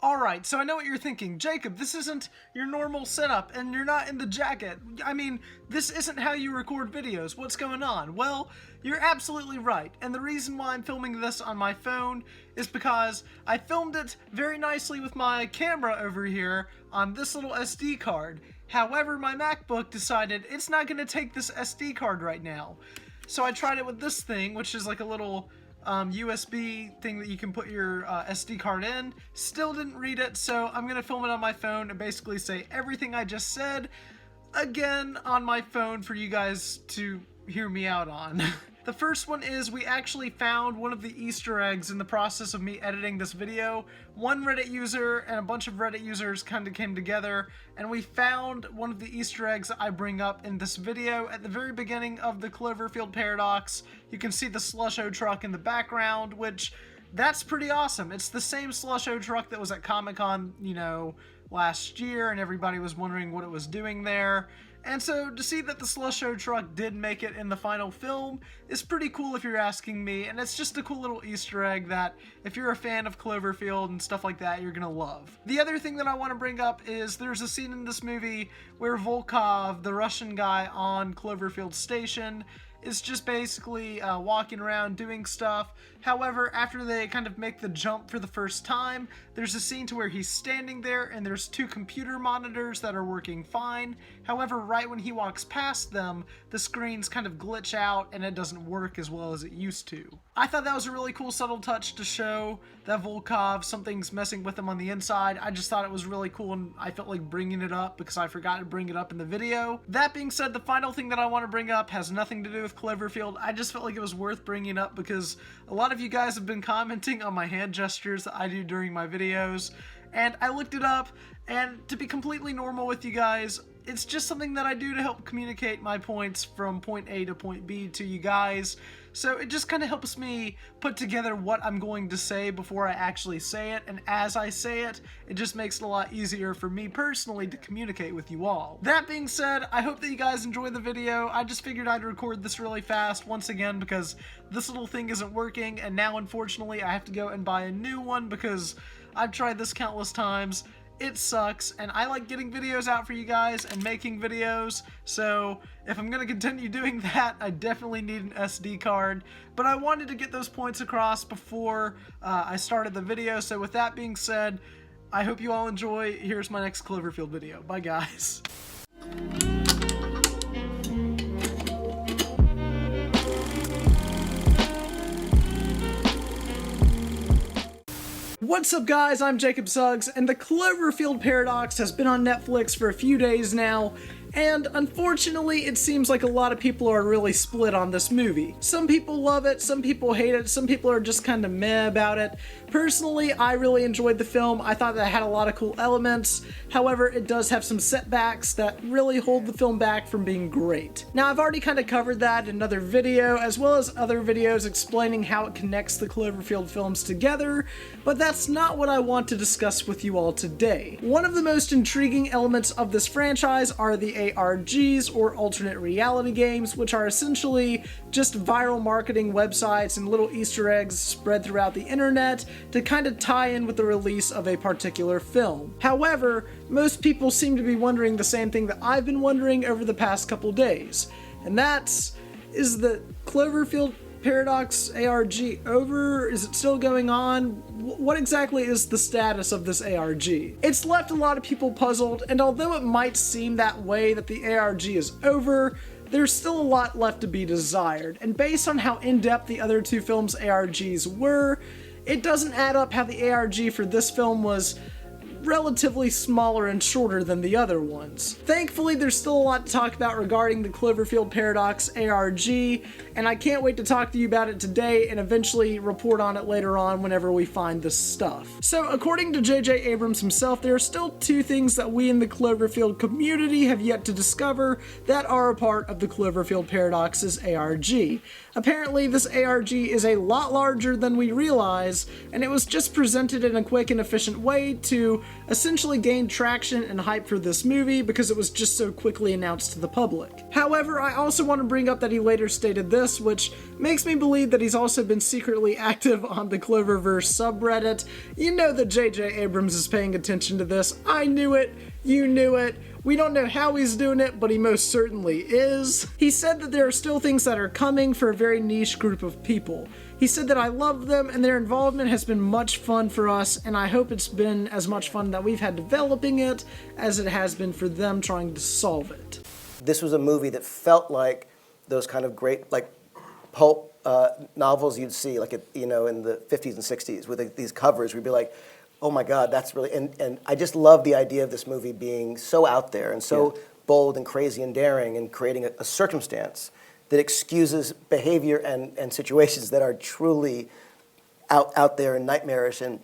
Alright, so I know what you're thinking. Jacob, this isn't your normal setup, and you're not in the jacket. I mean, this isn't how you record videos. What's going on? Well, you're absolutely right, and the reason why I'm filming this on my phone is because I filmed it very nicely with my camera over here on this little SD card. However, my MacBook decided it's not going to take this SD card right now. So I tried it with this thing, which is like a little USB thing that you can put your SD card in. Still didn't read it, so I'm gonna film it on my phone and basically say everything I just said again on my phone for you guys to hear me out on. The first one is we actually found one of the Easter eggs in the process of me editing this video. One Reddit user and a bunch of Reddit users kind of came together and we found one of the Easter eggs that I bring up in this video. At the very beginning of the Cloverfield Paradox, you can see the Slusho truck in the background, which that's pretty awesome. It's the same Slusho truck that was at Comic-Con, you know, last year, and everybody was wondering what it was doing there. And so to see that the Slusho truck did make it in the final film is pretty cool if you're asking me, and it's just a cool little Easter egg that if you're a fan of Cloverfield and stuff like that, you're gonna love. The other thing that I want to bring up is there's a scene in this movie where Volkov, the Russian guy on Cloverfield Station, is just basically walking around doing stuff. However, after they kind of make the jump for the first time, there's a scene to where he's standing there and there's two computer monitors that are working fine. However, right when he walks past them, the screens kind of glitch out and it doesn't work as well as it used to. I thought that was a really cool subtle touch to show that Volkov, something's messing with him on the inside. I just thought it was really cool and I felt like bringing it up because I forgot to bring it up in the video. That being said, the final thing that I want to bring up has nothing to do with Cloverfield. I just felt like it was worth bringing up because a lot of you guys have been commenting on my hand gestures that I do during my videos, and I looked it up, and to be completely normal with you guys, it's just something that I do to help communicate my points from point A to point B to you guys. So it just kind of helps me put together what I'm going to say before I actually say it, and as I say it, it just makes it a lot easier for me personally to communicate with you all. That being said, I hope that you guys enjoy the video. I just figured I'd record this really fast once again because this little thing isn't working, and now unfortunately I have to go and buy a new one because I've tried this countless times. It sucks, and I like getting videos out for you guys and making videos, so if I'm going to continue doing that, I definitely need an SD card, but I wanted to get those points across before I started the video. So with that being said, I hope you all enjoy. Here's my next Cloverfield video. Bye guys. What's up guys, I'm Jacob Suggs, and the Cloverfield Paradox has been on Netflix for a few days now, and unfortunately it seems like a lot of people are really split on this movie. Some people love it, some people hate it, some people are just kind of meh about it. Personally, I really enjoyed the film. I thought that it had a lot of cool elements. However, it does have some setbacks that really hold the film back from being great. Now, I've already kind of covered that in another video, as well as other videos explaining how it connects the Cloverfield films together, but that's not what I want to discuss with you all today. One of the most intriguing elements of this franchise are the ARGs, or alternate reality games, which are essentially just viral marketing websites and little Easter eggs spread throughout the internet to kind of tie in with the release of a particular film. However, most people seem to be wondering the same thing that I've been wondering over the past couple days, and is the Cloverfield Paradox ARG over? Is it still going on? What exactly is the status of this ARG? It's left a lot of people puzzled, and although it might seem that way that the ARG is over, there's still a lot left to be desired, and based on how in-depth the other two films' ARGs were, it doesn't add up how the ARG for this film was relatively smaller and shorter than the other ones. Thankfully, there's still a lot to talk about regarding the Cloverfield Paradox ARG, and I can't wait to talk to you about it today and eventually report on it later on whenever we find this stuff. So, according to J.J. Abrams himself, there are still two things that we in the Cloverfield community have yet to discover that are a part of the Cloverfield Paradox's ARG. Apparently, this ARG is a lot larger than we realize, and it was just presented in a quick and efficient way to essentially gained traction and hype for this movie because it was just so quickly announced to the public. However, I also want to bring up that he later stated this, which makes me believe that he's also been secretly active on the Cloververse subreddit. You know that J.J. Abrams is paying attention to this. I knew it. You knew it. We don't know how he's doing it, but he most certainly is. He said that there are still things that are coming for a very niche group of people. He said that I love them and their involvement has been much fun for us, and I hope it's been as much fun that we've had developing it as it has been for them trying to solve it. This was a movie that felt like those kind of great, like, pulp novels you'd see, like, in the 50s and 60s with these covers. We'd be like, oh my God, that's really, and I just love the idea of this movie being so out there and so bold and crazy and daring and creating a circumstance that excuses behavior and situations that are truly out there and nightmarish and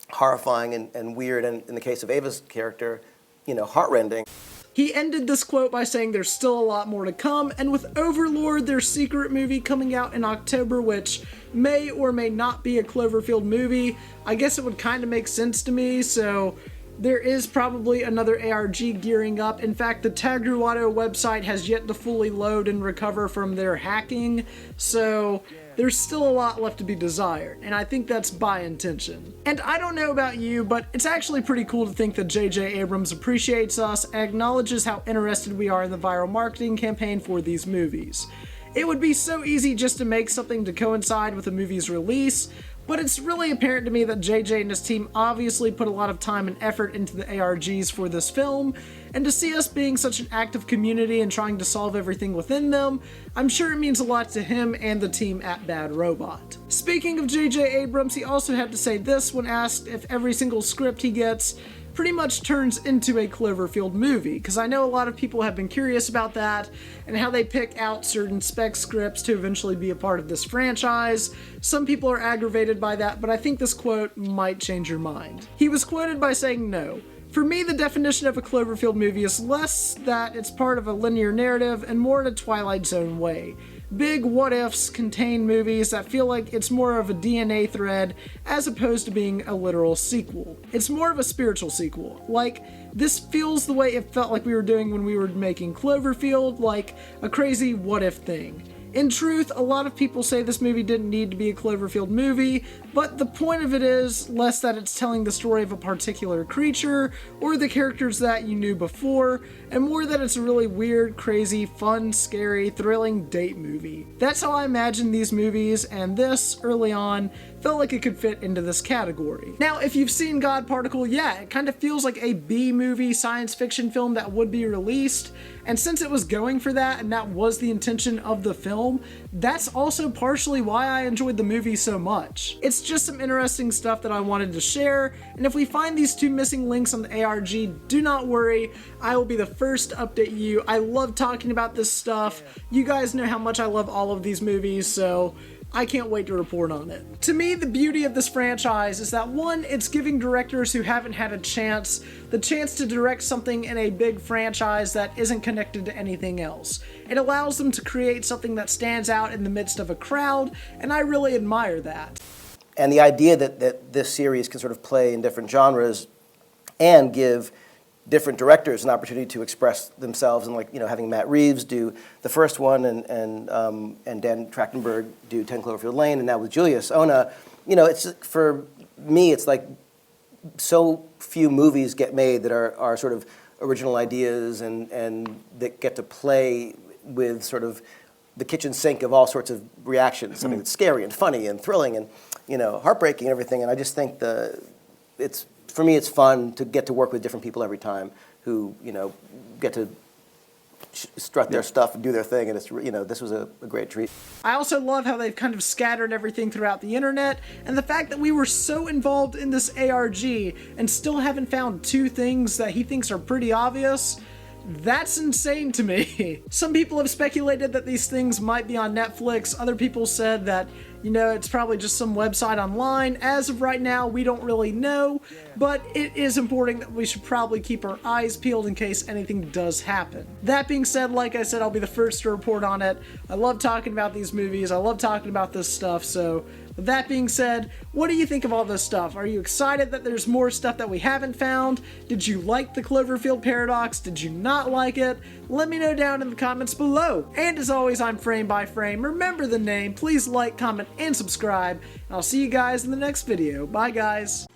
horrifying and weird, and in the case of Ava's character, heartrending. He ended this quote by saying there's still a lot more to come, and with Overlord, their secret movie coming out in October, which may or may not be a Cloverfield movie, I guess it would kind of make sense to me, so there is probably another ARG gearing up. In fact, the Tagruato website has yet to fully load and recover from their hacking, so there's still a lot left to be desired, and I think that's by intention. And I don't know about you, but it's actually pretty cool to think that J.J. Abrams appreciates us and acknowledges how interested we are in the viral marketing campaign for these movies. It would be so easy just to make something to coincide with the movie's release, but it's really apparent to me that JJ and his team obviously put a lot of time and effort into the ARGs for this film, and to see us being such an active community and trying to solve everything within them, I'm sure it means a lot to him and the team at Bad Robot. Speaking of JJ Abrams, he also had to say this when asked if every single script he gets pretty much turns into a Cloverfield movie, because I know a lot of people have been curious about that and how they pick out certain spec scripts to eventually be a part of this franchise. Some people are aggravated by that, but I think this quote might change your mind. He was quoted by saying no. For me, the definition of a Cloverfield movie is less that it's part of a linear narrative and more in a Twilight Zone way. Big what-ifs contain movies that feel like it's more of a DNA thread as opposed to being a literal sequel. It's more of a spiritual sequel. Like, this feels the way it felt like we were doing when we were making Cloverfield, like a crazy what-if thing. In truth, a lot of people say this movie didn't need to be a Cloverfield movie, but the point of it is less that it's telling the story of a particular creature or the characters that you knew before, and more that it's a really weird, crazy, fun, scary, thrilling date movie. That's how I imagine these movies, and this, early on, felt like it could fit into this category. Now, if you've seen God Particle, yeah, it kind of feels like a B-movie science fiction film that would be released, and since it was going for that, and that was the intention of the film, that's also partially why I enjoyed the movie so much. It's just some interesting stuff that I wanted to share, and if we find these two missing links on the ARG, do not worry, I will be the first to update you. I love talking about this stuff. You guys know how much I love all of these movies, so I can't wait to report on it. To me, the beauty of this franchise is that, one, it's giving directors who haven't had a chance the chance to direct something in a big franchise that isn't connected to anything else. It allows them to create something that stands out in the midst of a crowd, and I really admire that. And the idea that this series can sort of play in different genres and give different directors an opportunity to express themselves, and having Matt Reeves do the first one and Dan Trachtenberg do 10 Cloverfield Lane, and now with Julius Ona, it's, for me, it's like so few movies get made that are sort of original ideas and that get to play with sort of the kitchen sink of all sorts of reactions, something that's scary and funny and thrilling and heartbreaking and everything. And I just think for me, it's fun to get to work with different people every time who, get to strut their stuff and do their thing, and it's, this was a great treat. I also love how they've kind of scattered everything throughout the internet, and the fact that we were so involved in this ARG and still haven't found two things that he thinks are pretty obvious. That's insane to me. Some people have speculated that these things might be on Netflix. Other people said that, it's probably just some website online. As of right now, we don't really know, but it is important that we should probably keep our eyes peeled in case anything does happen. That being said, like I said, I'll be the first to report on it. I love talking about these movies. I love talking about this stuff, so With that being said, what do you think of all this stuff? Are you excited that there's more stuff that we haven't found? Did you like the Cloverfield Paradox? Did you not like it? Let me know down in the comments below. And as always, I'm Frame by Frame. Remember the name, please like, comment, and subscribe. And I'll see you guys in the next video. Bye guys.